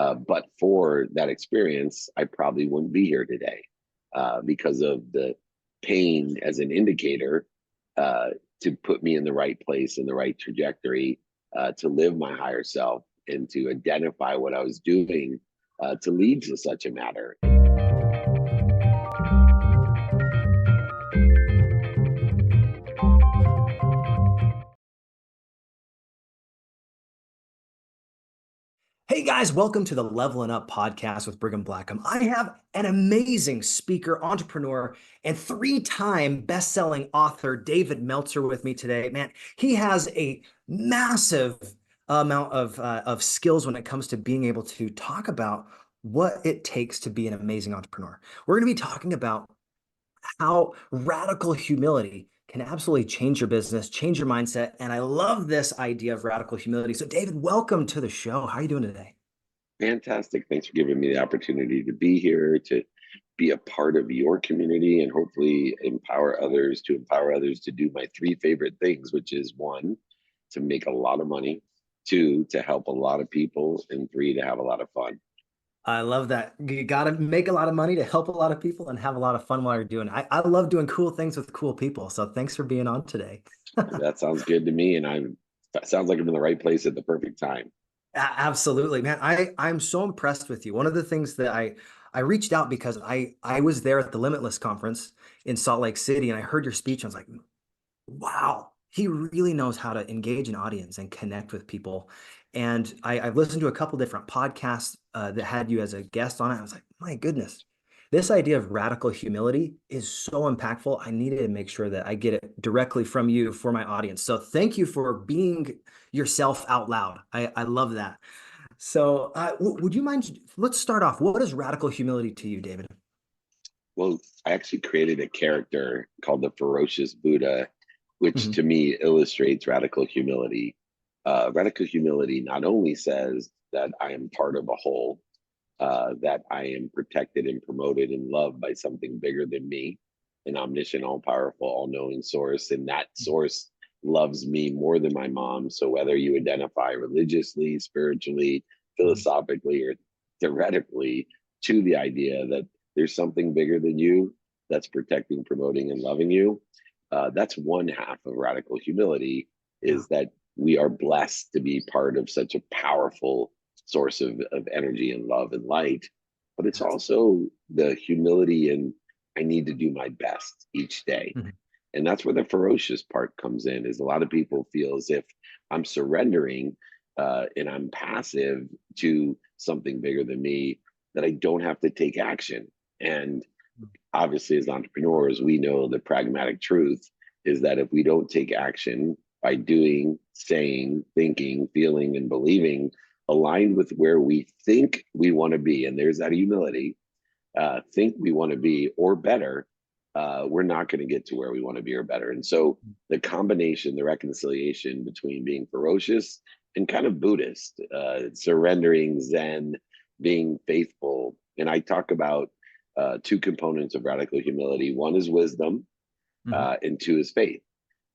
But for that experience, I probably wouldn't be here today because of the pain as an indicator to put me in the right place, in the right trajectory, to live my higher self and to identify what I was doing to lead to such a matter. Hey guys, welcome to the Levelin Up podcast with Brigham Blackham. I have an amazing speaker, entrepreneur, and three-time best-selling author, David Meltzer, with me today. Man, he has a massive amount of skills when it comes to being able to talk about what it takes to be an amazing entrepreneur. We're going to be talking about how radical humility can absolutely change your business, change your mindset. And I love this idea of radical humility. So David, welcome to the show. How are you doing today? Fantastic. Thanks for giving me the opportunity to be here, to be a part of your community, and hopefully empower others to do my three favorite things, which is one, to make a lot of money, two, to help a lot of people, and three, to have a lot of fun. I love that. You got to make a lot of money to help a lot of people and have a lot of fun while you're doing it. I love doing cool things with cool people. So thanks for being on today. That sounds good to me, and sounds like I'm in the right place at the perfect time. Absolutely, man. I'm so impressed with you. One of the things that I reached out because I was there at the Limitless conference in Salt Lake City and I heard your speech. I was like, wow, he really knows how to engage an audience and connect with people. And I've listened to a couple different podcasts that had you as a guest on it. I was like, my goodness, this idea of radical humility is so impactful. I needed to make sure that I get it directly from you for my audience. So thank you for being yourself out loud. I love that. So would you mind, let's start off. What is radical humility to you, David? Well, I actually created a character called the Ferocious Buddha, which Mhm. to me illustrates radical humility. Radical humility not only says that I am part of a whole, that I am protected and promoted and loved by something bigger than me, an omniscient, all powerful, all knowing source. And that source loves me more than my mom. So whether you identify religiously, spiritually, Mhm. philosophically, or theoretically to the idea that there's something bigger than you that's protecting, promoting, and loving you, that's one half of radical humility, Yeah. is that we are blessed to be part of such a powerful source of energy and love and light. But it's Yes. also the humility and I need to do my best each day. Mhm. And that's where the ferocious part comes in, is a lot of people feel as if I'm surrendering and I'm passive to something bigger than me, that I don't have to take action. And obviously, as entrepreneurs, we know the pragmatic truth is that if we don't take action by doing, saying, thinking, feeling, and believing aligned with where we think we want to be, and there's that humility, think we want to be or better, we're not going to get to where we want to be or better. And so the combination, the reconciliation between being ferocious and kind of Buddhist, surrendering, Zen, being faithful. And I talk about two components of radical humility. One is wisdom, Mhm. and two is faith.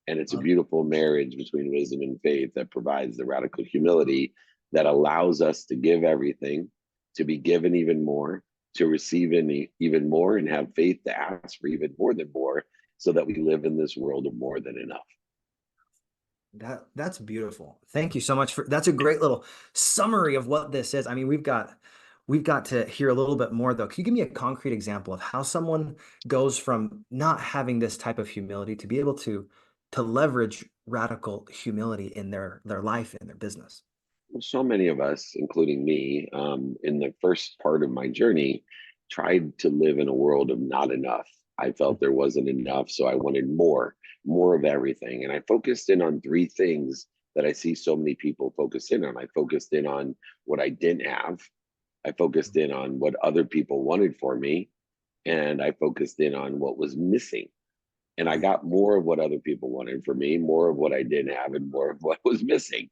And it's a Love it. beautiful marriage between wisdom and faith that provides the radical humility that allows us to give everything, to be given even more, to receive even more, and have faith to ask for even more than more, so that we live in this world of more than enough. That's beautiful. Thank you so much for that's a great little summary of what this is. I mean, we've got to hear a little bit more though. Can you give me a concrete example of how someone goes from not having this type of humility to be able to leverage radical humility in their life and their business? So many of us, including me, in the first part of my journey, tried to live in a world of not enough. I felt there wasn't enough, so I wanted more, more of everything. And I focused in on three things that I see so many people focus in on. I focused in on what I didn't have, I focused in on what other people wanted for me, and I focused in on what was missing. And I Right. got more of what other people wanted for me, more of what I didn't have, and more of what was missing.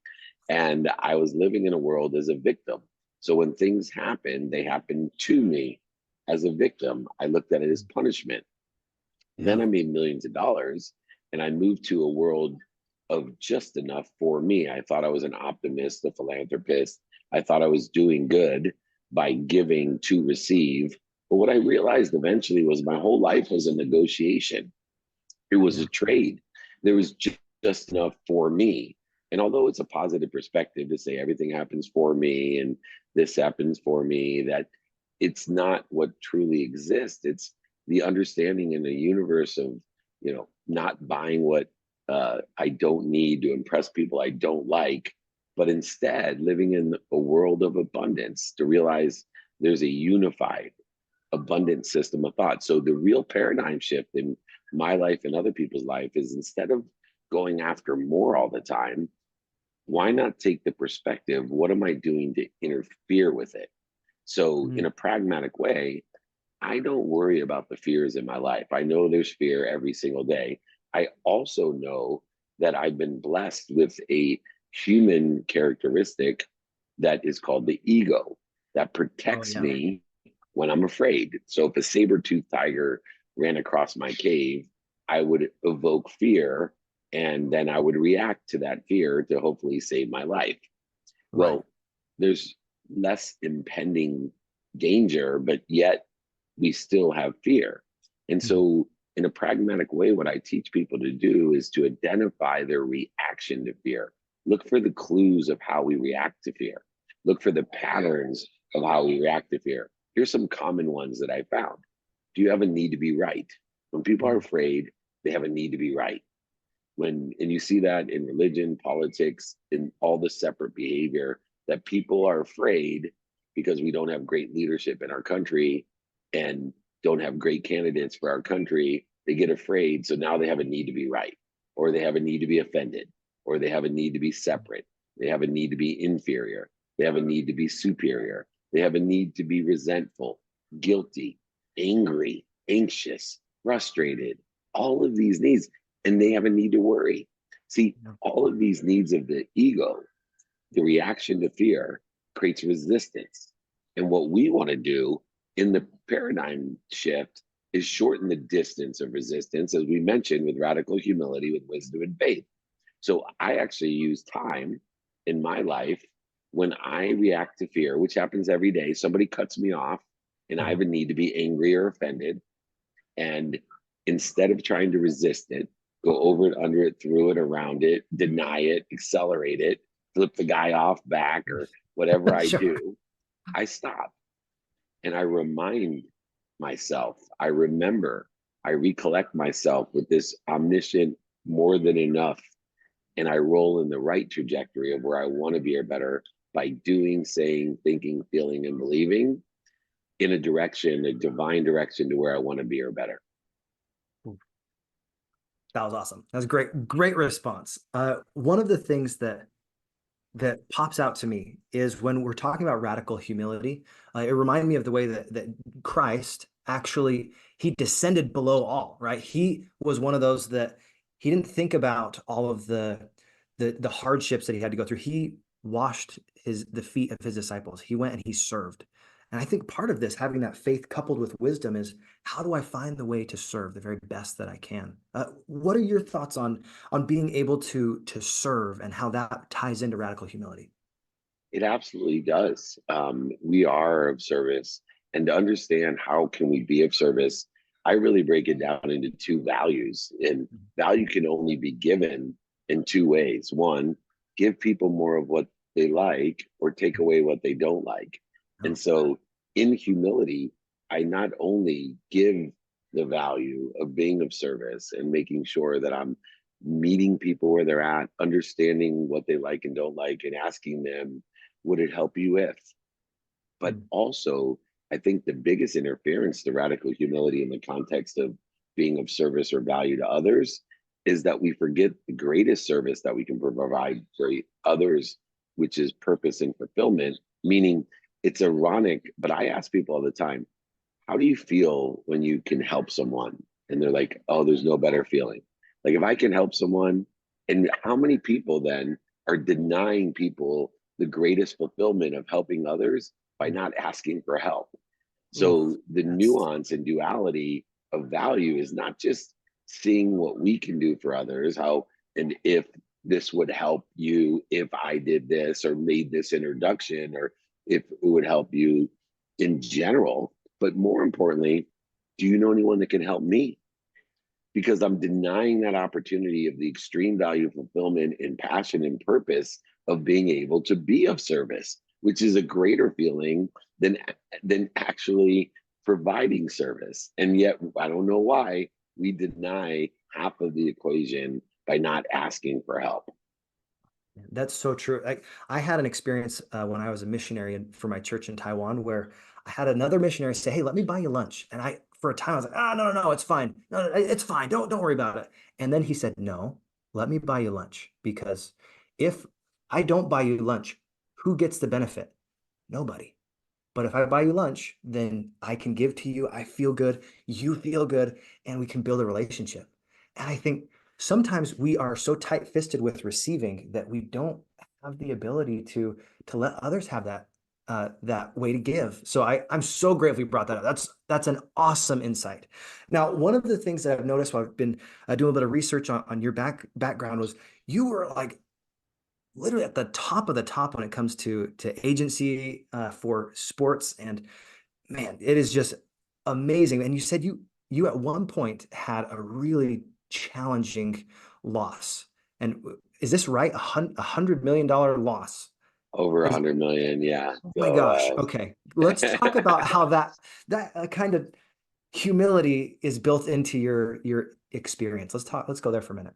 And I was living in a world as a victim. So when things happened, they happened to me as a victim. I looked at it as punishment. Then Yeah. I made millions of dollars and I moved to a world of just enough for me. I thought I was an optimist, a philanthropist. I thought I was doing good. by giving to receive. But what I realized eventually was my whole life was a negotiation. It was Yeah. a trade. There was just enough for me. And although it's a positive perspective to say everything happens for me and this happens for me, that it's not what truly exists. It's the understanding in a universe of, not buying what I don't need to impress people I don't like, but instead living in a world of abundance to realize there's a unified, abundant system of thought. So the real paradigm shift in my life and other people's life is, instead of going after more all the time, why not take the perspective, what am I doing to interfere with it? So in Mm. a pragmatic way, I don't worry about the fears in my life. I know there's fear every single day. I also know that I've been blessed with a human characteristic that is called the ego, that Oh protects yeah. me when I'm afraid. So if a saber-toothed tiger ran across my cave, I would evoke fear, and then I would react to that fear to hopefully save my life. Right. Well, there's less impending danger, but yet we still have fear. And Mhm. so, in a pragmatic way, what I teach people to do is to identify their reaction to fear. Look for the clues of how we react to fear. Look for the patterns of how we react to fear. Here's some common ones that I found. Do you have a need to be right? When people are Mm. afraid, they have a need to be right. And you see that in religion, politics, in all the separate behavior, that people are afraid because we don't have great leadership in our country and don't have great candidates for our country. They get afraid, so now they have a need to be right, or they have a need to be offended, or they have a need to be separate, they have a need to be inferior, they have a need to be superior, they have a need to be resentful, guilty, angry, anxious, frustrated, all of these needs, and they have a need to worry. See, Yeah. all of these needs of the ego, the reaction to fear, creates resistance. And what we want to do in the paradigm shift is shorten the distance of resistance, as we mentioned, with radical humility, with wisdom and faith. So I actually use time in my life when I react to fear, which happens every day. Somebody cuts me off and I Yeah. have a need to be angry or offended. And instead of trying to resist it, go over it, under it, through it, around it, deny it, accelerate it, flip the guy off back, or whatever I Sure. do, I stop and I remind myself, I remember, I recollect myself with this omniscient, more than enough, and I roll in the right trajectory of where I want to be or better by doing, saying, thinking, feeling, and believing in a direction, a divine direction to where I want to be or better. That was awesome. That was great. Great response. One of the things that pops out to me is when we're talking about radical humility. It reminded me of the way that Christ actually, he descended below all, right? He was one of those that he didn't think about all of the hardships that he had to go through. He washed the feet of his disciples. He went and he served. And I think part of this, having that faith coupled with wisdom, is how do I find the way to serve the very best that I can? What are your thoughts on being able to serve and how that ties into radical humility? It absolutely does. We are of service, and to understand how can we be of service, I really break it down into two values. And value can only be given in two ways. One, give people more of what they like, or take away what they don't like. And No. so, in humility, I not only give the value of being of service and making sure that I'm meeting people where they're at, understanding what they like and don't like, and asking them, would it help you if? But Mm. also, I think the biggest interference to radical humility in the context of being of service or value to others is that we forget the greatest service that we can provide for others, which is purpose and fulfillment. Meaning, it's ironic, but I ask people all the time, how do you feel when you can help someone? And they're like, oh, there's no better feeling. Like, if I can help someone, and how many people then are denying people the greatest fulfillment of helping others by Mm. not asking for help? Ooh, So the that's nuance and duality of value is not just seeing what we can do for others, how, and if this would help you if I did this or made this introduction, or if it would help you in general, but more importantly, do you know anyone that can help me? Because I'm denying that opportunity of the extreme value, fulfillment, and passion and purpose of being able to be of service, which is a greater feeling than actually providing service. And yet, I don't know why we deny half of the equation by not asking for help. That's so true. I had an experience when I was a missionary for my church in Taiwan where I had another missionary say, "Hey, let me buy you lunch." And for a time, I was like, "Ah, no, no, no, it's fine. No, no, it's fine. Don't worry about it." And then he said, "No, let me buy you lunch because if I don't buy you lunch, who gets the benefit? Nobody. But if I buy you lunch, then I can give to you. I feel good. You feel good, and we can build a relationship." And I think sometimes we are so tight-fisted with receiving that we don't have the ability to let others have that way to give. So I'm so grateful you brought that up. That's an awesome insight. Now, one of the things that I've noticed while I've been doing a bit of research on your background was you were like literally at the top of the top when it comes to agency for sports, and man, it is just amazing. And you said you at one point had a really challenging loss. And is this right? $100 million loss. Over a Is, 100 million, yeah. oh my So gosh. Okay. Let's talk about how that kind of humility is built into your experience. Let's go there for a minute.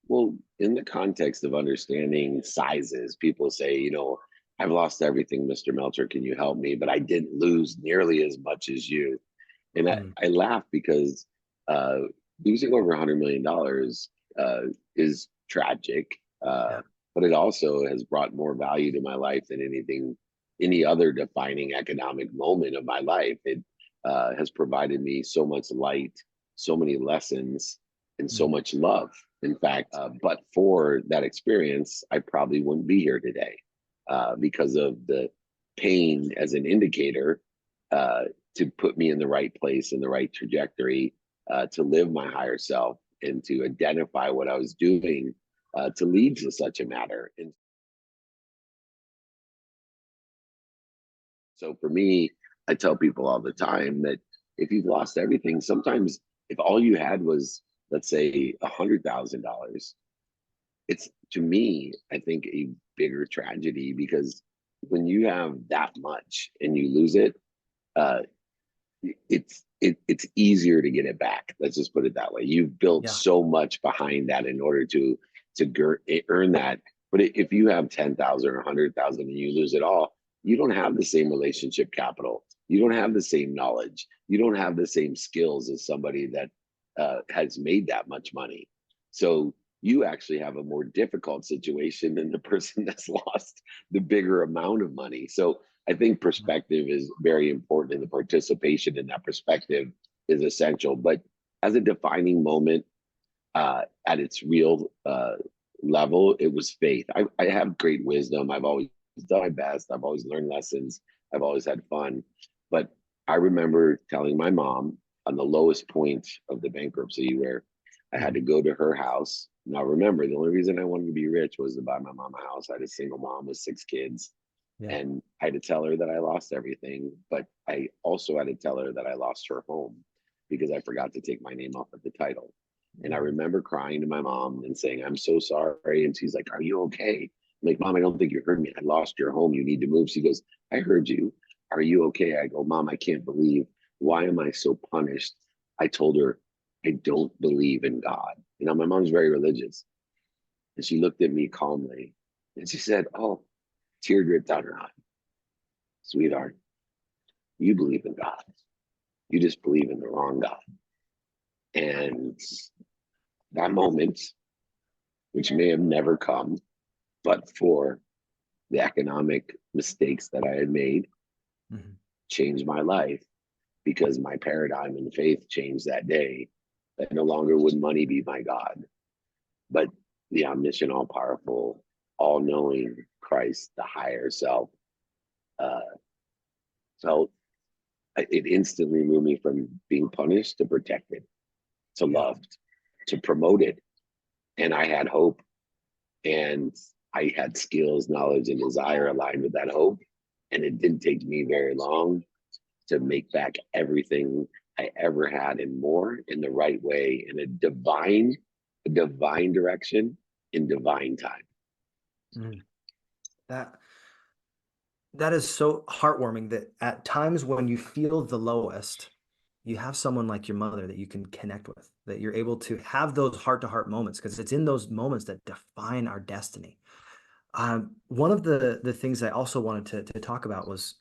well, in the context of understanding sizes, people say, I've lost everything, Mr. Meltzer. Can you help me? But I didn't lose nearly as much as you. And Mm, I laugh because uh, losing over $100 million is tragic, yeah. but it also has brought more value to my life than any other defining economic moment of my life. It has provided me so much light, so many lessons, and so Mm, much love. In fact, but for that experience, I probably wouldn't be here today because of the pain as an indicator uh, to put me in the right place, in the right trajectory, to live my higher self and to identify what I was doing to lead to such a matter. And so for me, I tell people all the time that if you've lost everything, sometimes if all you had was, let's say, $100,000, it's, to me, I think, a bigger tragedy because when you have that much and you lose it, uh, it's easier to get it back. Let's just put it that way. You've built yeah. so much behind that in order to earn that. But if you have 10,000 or 100,000 and you lose it all, you don't have the same relationship capital. You don't have the same knowledge. You don't have the same skills as somebody that has made that much money. So you actually have a more difficult situation than the person that's lost the bigger amount of money. So I think perspective is very important, and the participation in that perspective is essential. But as a defining moment at its real level, it was faith. I have great wisdom. I've always done my best. I've always learned lessons. I've always had fun. But I remember telling my mom on the lowest point of the bankruptcy where I had to Mhm. go to her house. Now, remember, the only reason I wanted to be rich was to buy my mom a house. I had a single mom with 6 kids. Yeah. And I had to tell her that I lost everything, but I also had to tell her that I lost her home because I forgot to take my name off of the title. And I Mm. remember crying to my mom and saying, "I'm so sorry." And she's like, "Are you okay?" I'm like, "Mom, I don't think you heard me. I lost your home. You need to move." She goes, "I heard you. Are you okay?" I go, "Mom, I can't believe. Why am I so punished?" I told her, "I don't believe in God." My mom's very religious. And she looked at me calmly and she said, "Oh," tear dripped down her eye. "Sweetheart, you believe in God. You just believe in the wrong God." And that moment, which may have never come, but for the economic mistakes that I had made, Mhm. changed my life because my paradigm and faith changed that day. That no longer would money be my God, but the omniscient, all powerful, all knowing Christ, the higher self, uh, felt it instantly moved me from being punished to protected, to Yeah. loved, to promoted. And I had hope, and I had skills, knowledge, and desire aligned with that hope. And it didn't take me very long to make back everything I ever had and more in the right way, in a divine direction, in divine time. Mm. That that is so heartwarming that at times when you feel the lowest, you have someone like your mother that you can connect with, that you're able to have those heart to heart moments, because it's in those moments that define our destiny. One of the things I also wanted to talk about was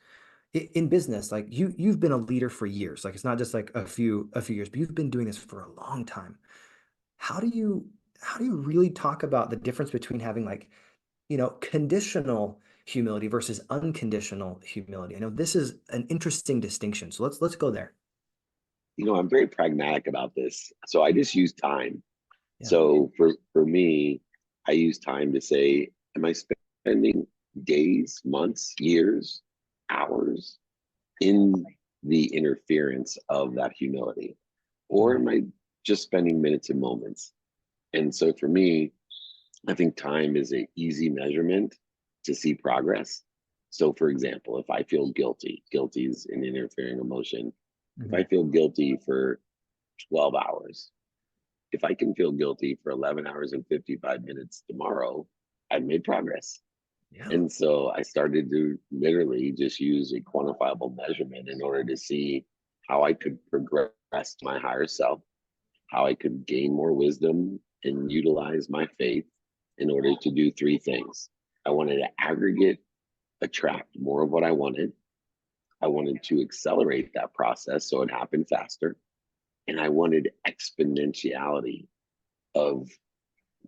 in business. Like you've been a leader for years. Like it's not just like a few years, but you've been doing this for a long time. How do you how do you really talk about the difference between having like, conditional humility versus unconditional humility? I know this is an interesting distinction. So let's go there. I'm very pragmatic about this. So I just use time. Yeah. So for me, I use time to say, am I spending days, months, years, hours in the interference of that humility? Or Mhm. am I just spending minutes and moments? And so for me, I think time is an easy measurement to see progress. So for example, if I feel guilty, guilty is an interfering emotion. If I Mhm. feel guilty for 12 hours, if I can feel guilty for 11 hours and 55 minutes tomorrow, I've made progress. Yeah. And so I started to literally just use a quantifiable measurement in order to see how I could progress to my higher self, how I could gain more wisdom and utilize my faith in order to do three things. I wanted to aggregate, attract more of what I wanted. I wanted to accelerate that process so it happened faster. And I wanted exponentiality of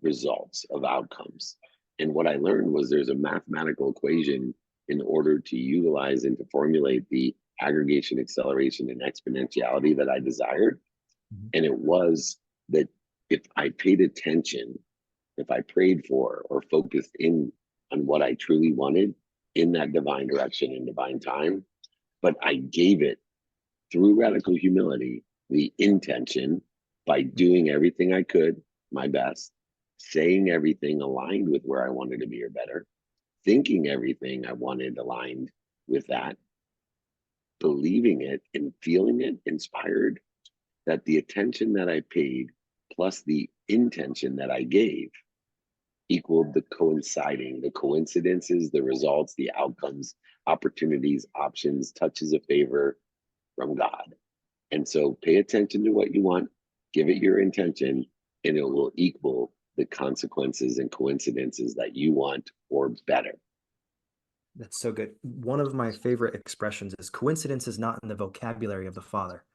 results, of outcomes. And what I learned was there's a mathematical equation in order to utilize and to formulate the aggregation, acceleration, and exponentiality that I desired. Mhm. And it was that if I paid attention, if I prayed for or focused in on what I truly wanted in that divine direction and divine time, but I gave it through radical humility, the intention by doing everything I could, my best, saying everything aligned with where I wanted to be or better, thinking everything I wanted aligned with that, believing it and feeling it inspired, that the attention that I paid plus the intention that I gave equaled the coinciding, the coincidences, the results, the outcomes, opportunities, options, touches of favor from God. And so pay attention to what you want, give it your intention, and it will equal the consequences and coincidences that you want or better. That's so good. One of my favorite expressions is coincidence is not in the vocabulary of the Father.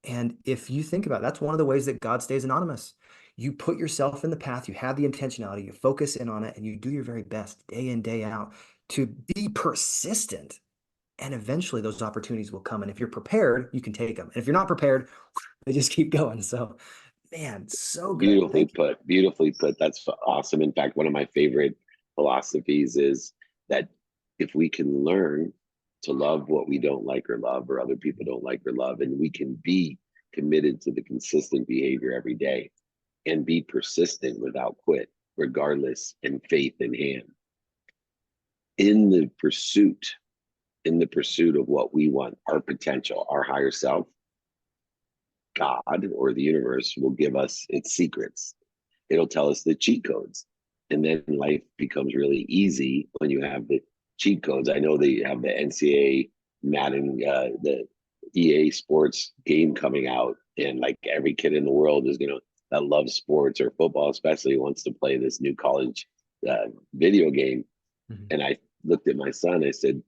And if you think about it, that's one of the ways that God stays anonymous. You put yourself in the path, you have the intentionality, you focus in on it, and you do your very best day in, day out to be persistent. And eventually those opportunities will come. And if you're prepared, you can take them. And if you're not prepared, they just keep going. So, man, so good. Beautifully Thank you. put. Beautifully put. That's awesome. In fact, one of my favorite philosophies is that if we can learn to love what we don't like or love, or other people don't like or love, and we can be committed to the consistent behavior every day and be persistent without quit, regardless, and faith in hand in the pursuit, of what we want, our potential, our higher self, God or the universe will give us its secrets. It'll tell us the cheat codes. And then life becomes really easy when you have the cheat codes. I know they have the NCAA Madden, the EA Sports game coming out, and like every kid in the world is that loves sports or football, especially wants to play this new college video game. Mhm. And I looked at my son. I said,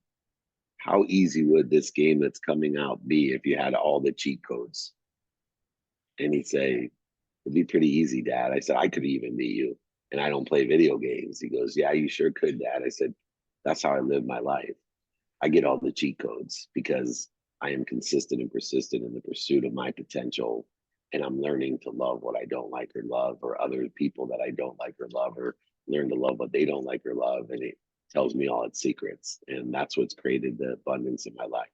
"How easy would this game that's coming out be if you had all the cheat codes?" And he'd say, "It'd be pretty easy, Dad." I said, "I could even be you. And I don't play video games." He goes, "Yeah, you sure could, Dad." I said, "That's how I live my life. I get all the cheat codes because I am consistent and persistent in the pursuit of my potential. And I'm learning to love what I don't like or love, or other people that I don't like or love, or learn to love what they don't like or love." And it tells me all its secrets. And that's what's created the abundance in my life.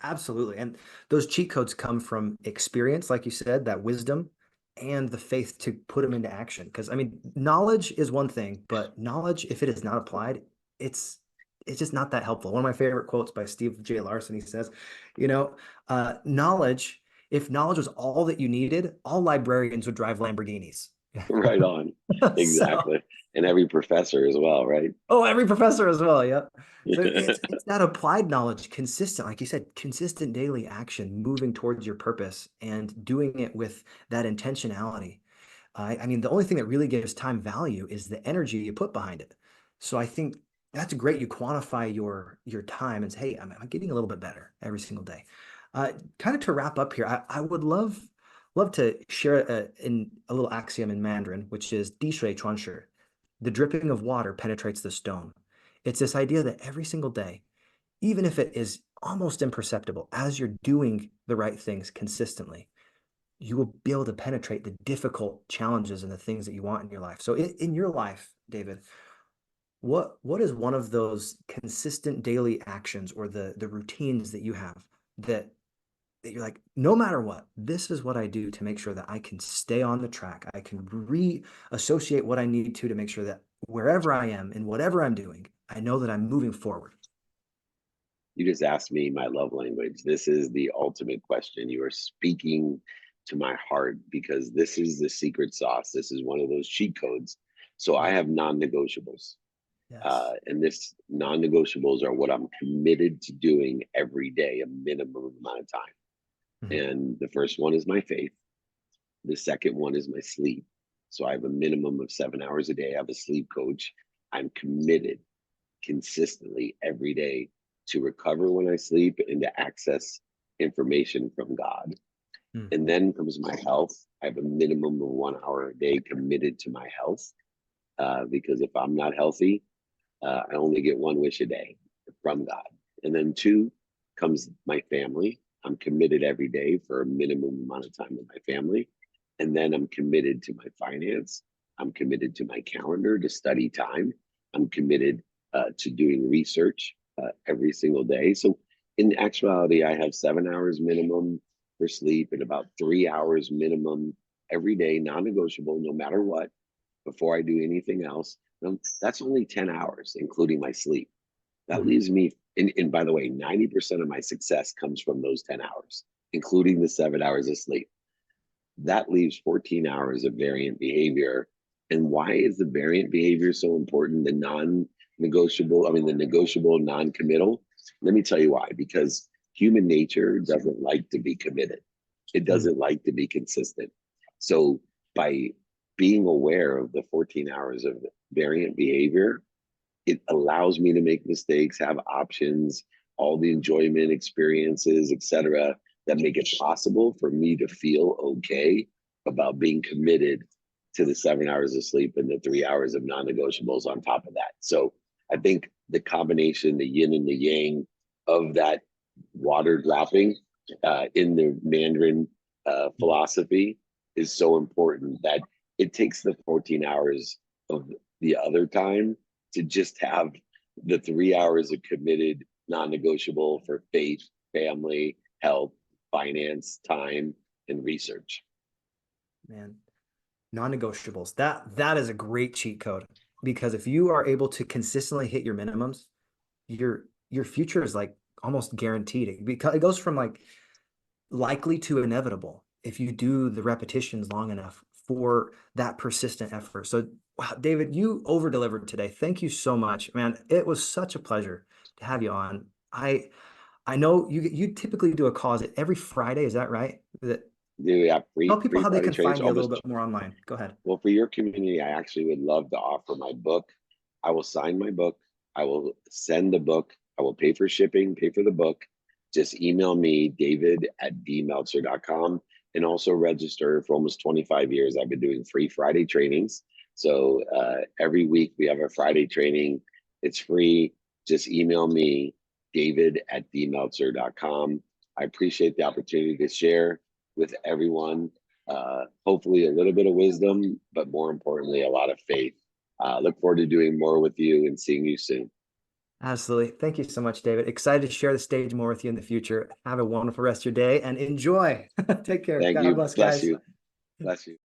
Absolutely. And those cheat codes come from experience, like you said, that wisdom and the faith to put them into action. Because I mean, knowledge is one thing, but knowledge, if it is not applied, it's it's just not that helpful. One of my favorite quotes by Steve J. Larson, he says, you know, knowledge, if knowledge was all that you needed, all librarians would drive Lamborghinis. Right on. So, Exactly. And every professor as well, right? oh, every professor as well. Yep. So it's that applied knowledge, consistent, like you said, consistent daily action, moving towards your purpose and doing it with that intentionality. I mean, the only thing that really gives time value is the energy you put behind it. So I think that's great. You quantify your time and say, hey, I'm getting a little bit better every single day. Kind of to wrap up here, I would love to share a little axiom in Mandarin, which is 滴水穿石. The dripping of water penetrates the stone. It's this idea that every single day, even if it is almost imperceptible, as you're doing the right things consistently, you will be able to penetrate the difficult challenges and the things that you want in your life. So in your life, David, what is one of those consistent daily actions or the routines that you have that you're like, no matter what, this is what I do to make sure that I can stay on the track. I can reassociate what I need to make sure that wherever I am and whatever I'm doing, I know that I'm moving forward. You just asked me my love language. This is the ultimate question. You are speaking to my heart because this is the secret sauce. This is one of those cheat codes. So I Yeah. have non-negotiables. Yes. And this non-negotiables are what I'm committed to doing every day, a minimum amount of time. Mhm. And the first one is my faith. The second one is my sleep. So I have a minimum of 7 hours a day. I have a sleep coach. I'm committed consistently every day to recover when I sleep and to access information from God. Mm. And then comes my health. I have a minimum of 1 hour a day committed to my health because if I'm not healthy, I only get one wish a day from God. And then two comes my family. I'm committed every day for a minimum amount of time with my family. And then I'm committed to my finance. I'm committed to my calendar to study time. I'm committed to doing research every single day. So in actuality, I have 7 hours minimum for sleep and about 3 hours minimum every day, non-negotiable, no matter what, before I do anything else. That's only 10 hours, including my sleep. That Mhm. leaves me, and by the way, 90% of my success comes from those 10 hours, including the 7 hours of sleep. That leaves 14 hours of variant behavior. And why is the variant behavior so important? The non-negotiable, I mean, the negotiable, non-committal. Let me tell you why. Because human nature doesn't like to be committed. It Mm. doesn't like to be consistent. So by being aware of the 14 hours of variant behavior, it allows me to make mistakes, have options, all the enjoyment experiences, etc., that make it possible for me to feel okay about being committed to the 7 hours of sleep and the 3 hours of non-negotiables on top of that. So I think the combination, the yin and the yang of that water dropping in the Mandarin philosophy is so important that it takes the 14 hours of the other time to just have the 3 hours of committed non-negotiable for faith, family, health, finance, time, and research. Man, non-negotiables. That is a great cheat code because if you are able to consistently hit your minimums, your future is like almost guaranteed. Because it goes from like likely to inevitable if you do the repetitions long enough for that persistent effort. So, wow, David, you over delivered today. Thank you so much, man. It was such a pleasure to have you on. I know you typically do a call. Is it every Friday? Is that right? Do we have Tell free people free how they Friday can trainings? find you a little Almost. bit more online. Go ahead. Well, for your community, I actually would love to offer my book. I will sign my book. I will send the book. I will pay for shipping, pay for the book. Just email me, david@dmeltzer.com, and also register. For almost 25 years, I've been doing free Friday trainings. So every week we have a Friday training. It's free. Just email me, david@dmeltzer.com. I appreciate the opportunity to share with everyone. Hopefully a little bit of wisdom, but more importantly, a lot of faith. Look forward to doing more with you and seeing you soon. Absolutely. Thank you so much, David. Excited to share the stage more with you in the future. Have a wonderful rest of your day and enjoy. Take care. Thank God you. bless, Bless guys. you. Bless you.